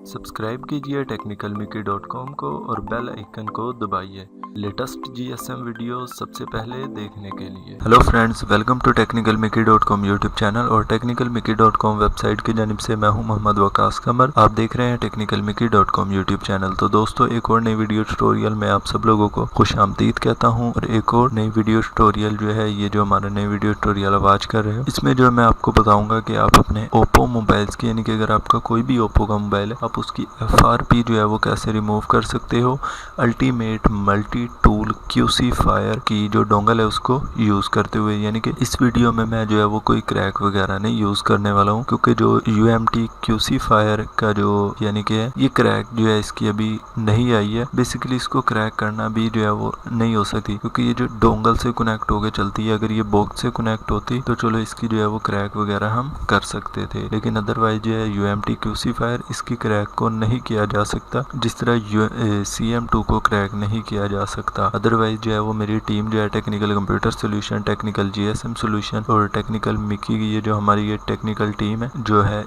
Subscribe कीजिए technicalmickey.com को और बेल आइकन को दबाइए लेटेस्ट जीएसएम वीडियो सबसे पहले देखने के लिए। Hello friends, welcome to technicalmickey.com YouTube channel और technicalmickey.com वेबसाइट की जानिब से मैं हूं मोहम्मद वकास कमर। आप देख रहे हैं technicalmickey.com यूट्यूब चैनल। तो दोस्तों, एक और नई वीडियो ट्यूटोरियल में आप सब लोगों को खुशामदीद कहता हूं और एक और नई वीडियो ट्यूटोरियल जो है, ये जो हमारा नई वीडियो ट्यूटोरियल आवाज कर रहे हो, इसमें जो मैं आपको बताऊंगा कि आप अपने ओप्पो मोबाइल्स की, यानी कि अगर आपका कोई भी ओप्पो का मोबाइल है, आप उसकी FRP जो है वो कैसे रिमूव कर सकते हो ultimate multi tool QC fire की जो डोंगल है उसको यूज करते हुए। यानी कि इस वीडियो में मैं जो है वो कोई क्रैक वगैरह नहीं यूज करने वाला हूँ, क्योंकि जो UMT QC फायर का जो यानी कि ये क्रैक जो है इसकी अभी नहीं आई है। बेसिकली इसको क्रैक करना भी जो है वो नहीं हो सकती, क्योंकि ये जो डोंगल से कनेक्ट होकर चलती है। अगर ये बॉक्स से कनेक्ट होती तो चलो इसकी जो है वो क्रैक वगैरह हम कर सकते थे, लेकिन अदरवाइज जो है UMT QC फायर इसकी क्रैक को नहीं किया जा सकता, जिस तरह CM2 को क्रैक नहीं किया जा सकता। अदरवाइज जो है वो मेरी टीम जो है technical computer solution, technical GSM solution और टेक्निकल मिकी की, ये जो हमारी ये टेक्निकल टीम है जो है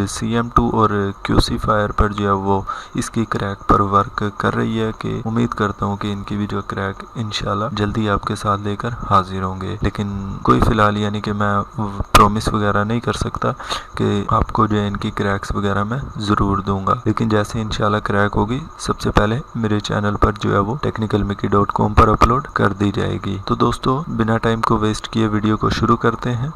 CM2 और QC फायर पर जो है वो इसकी क्रैक पर वर्क कर रही है। कि उम्मीद करता हूँ कि इनकी भी जो क्रैक इंशाल्लाह जल्दी आपके साथ लेकर हाजिर होंगे, लेकिन कोई फिलहाल यानी कि मैं प्रॉमिस वगैरह नहीं कर सकता कि आपको जो है इनकी क्रैक्स वगैरह मैं ज़रूर दूंगा, लेकिन जैसे इंशाल्लाह क्रैक होगी सबसे पहले मेरे चैनल पर जो है वो technicalmickey.com पर अपलोड कर दी जाएगी। तो दोस्तों, बिना टाइम को वेस्ट किए वीडियो को शुरू करते हैं।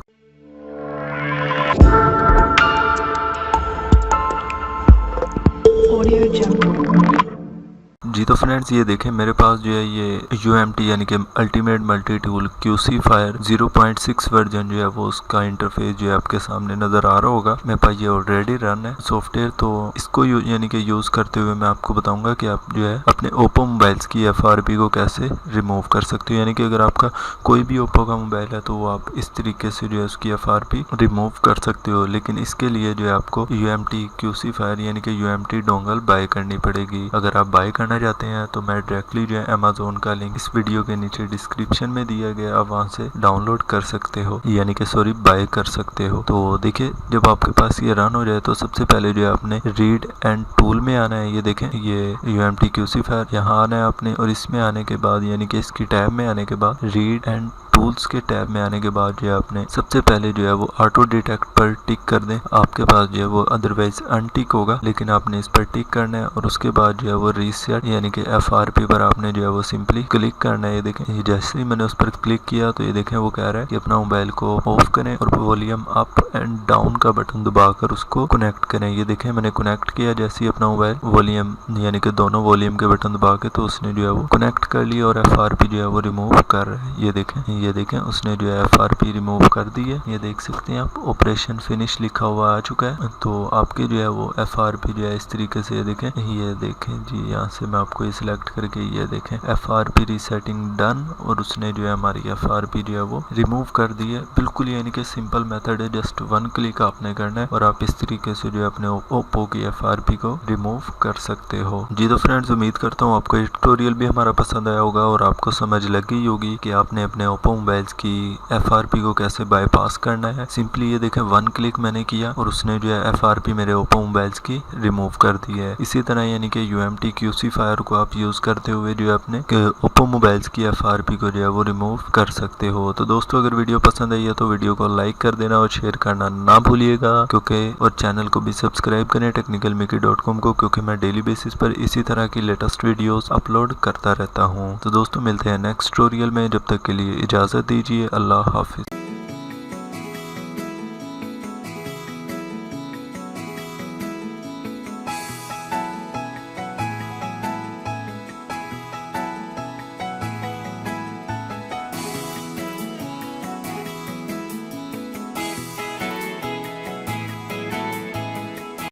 जी तो फ्रेंड्स, ये देखें मेरे पास जो है ये UMT यानी कि ultimate multi tool QC fire 0.6 version जो है वो उसका इंटरफेस जो है आपके सामने नज़र आ रहा होगा। मेरे पास ये ऑलरेडी रन है सॉफ्टवेयर, तो इसको यानी कि यूज़ करते हुए मैं आपको बताऊंगा कि आप जो है अपने ओप्पो मोबाइल्स की FRP को कैसे रिमूव कर सकते हो। यानी कि अगर आपका कोई भी ओप्पो का मोबाइल है तो वो आप इस तरीके से जो है उसकी FRP रिमूव कर सकते हो, लेकिन इसके लिए जो है आपको UMT QC फायर यानी कि UMT डोंगल बाय करनी पड़ेगी। अगर आप बाय करना जाते हैं तो मैं डायरेक्टली जो है अमेज़न का लिंक इस वीडियो के नीचे डिस्क्रिप्शन में दिया गया, आप वहां से डाउनलोड कर सकते हो, यानी कि सॉरी बाय कर सकते हो। तो देखिए, जब आपके पास ये रन हो जाए तो सबसे पहले जो है आपने रीड एंड टूल में आना है। ये देखें, ये UMT QC फायर यहाँ आना है आपने, और इसमें आने के बाद यानी कि इसकी टैब में आने के बाद रीड एंड टूल्स के टैब में आने के बाद जो है आपने सबसे पहले जो है वो ऑटो डिटेक्ट पर टिक कर दें। आपके पास जो है वो अदरवाइज अनटिक होगा, लेकिन आपने इस पर टिक करना है और उसके बाद जो है वो रीसेट यानी कि FRP पर आपने जो है वो सिंपली क्लिक करना है। ये देखें, ये जैसे ही मैंने उस पर क्लिक किया तो ये देखें वो कह रहा है कि अपना मोबाइल को ऑफ करें और वॉल्यूम अप एंड डाउन का बटन दबाकर उसको कनेक्ट करें। ये देखें मैंने कनेक्ट किया जैसे ही अपना मोबाइल वॉल्यूम यानी कि दोनों वॉल्यूम के बटन दबा के, तो उसने जो है वो कनेक्ट कर लिया और FRP जो है वो रिमूव कर रहा है। ये देखें उसने जो है FRP रिमूव कर दी है। ये देख सकते हैं आप, ऑपरेशन फिनिश लिखा हुआ आ चुका है। तो आपके जो है वो FRP जो है इस तरीके से ये देखें जी, यहाँ से मैं आपको ये सिलेक्ट करके ये देखें FRP रीसेटिंग डन, और उसने जो है हमारी FRP जो है वो रिमूव कर दी है। बिल्कुल यानी कि सिंपल मेथड है, जस्ट 1 क्लिक आपने करना है और आप इस तरीके से जो है अपने ओप्पो की FRP को रिमूव कर सकते हो। जी तो फ्रेंड्स, उम्मीद करता हूँ आपको ये ट्यूटोरियल भी हमारा पसंद आया होगा और आपको समझ लग गई होगी कि आपने अपने ओप्पो मोबाइल्स की FRP को कैसे बाईपास करना है। सिंपली ये देखें 1 क्लिक मैंने किया और उसने जो है FRP मेरे ओप्पो मोबाइल्स की रिमूव कर दी है। इसी तरह यानी कि UMT QC फायर को आप यूज करते हुए जो है अपने ओप्पो मोबाइल्स की FRP को जो है वो रिमूव कर सकते हो। तो दोस्तों, अगर वीडियो पसंद आई है तो वीडियो को लाइक कर देना और शेयर करना ना भूलिएगा, क्योंकि और चैनल को भी सब्सक्राइब करें technicalmickey.com को, क्योंकि मैं डेली बेसिस पर इसी तरह की लेटेस्ट वीडियोस अपलोड करता रहता हूँ। तो दोस्तों, मिलते हैं नेक्स्ट ट्यूटोरियल में, जब तक के लिए इजाजत दीजिए। अल्लाह हाफिज।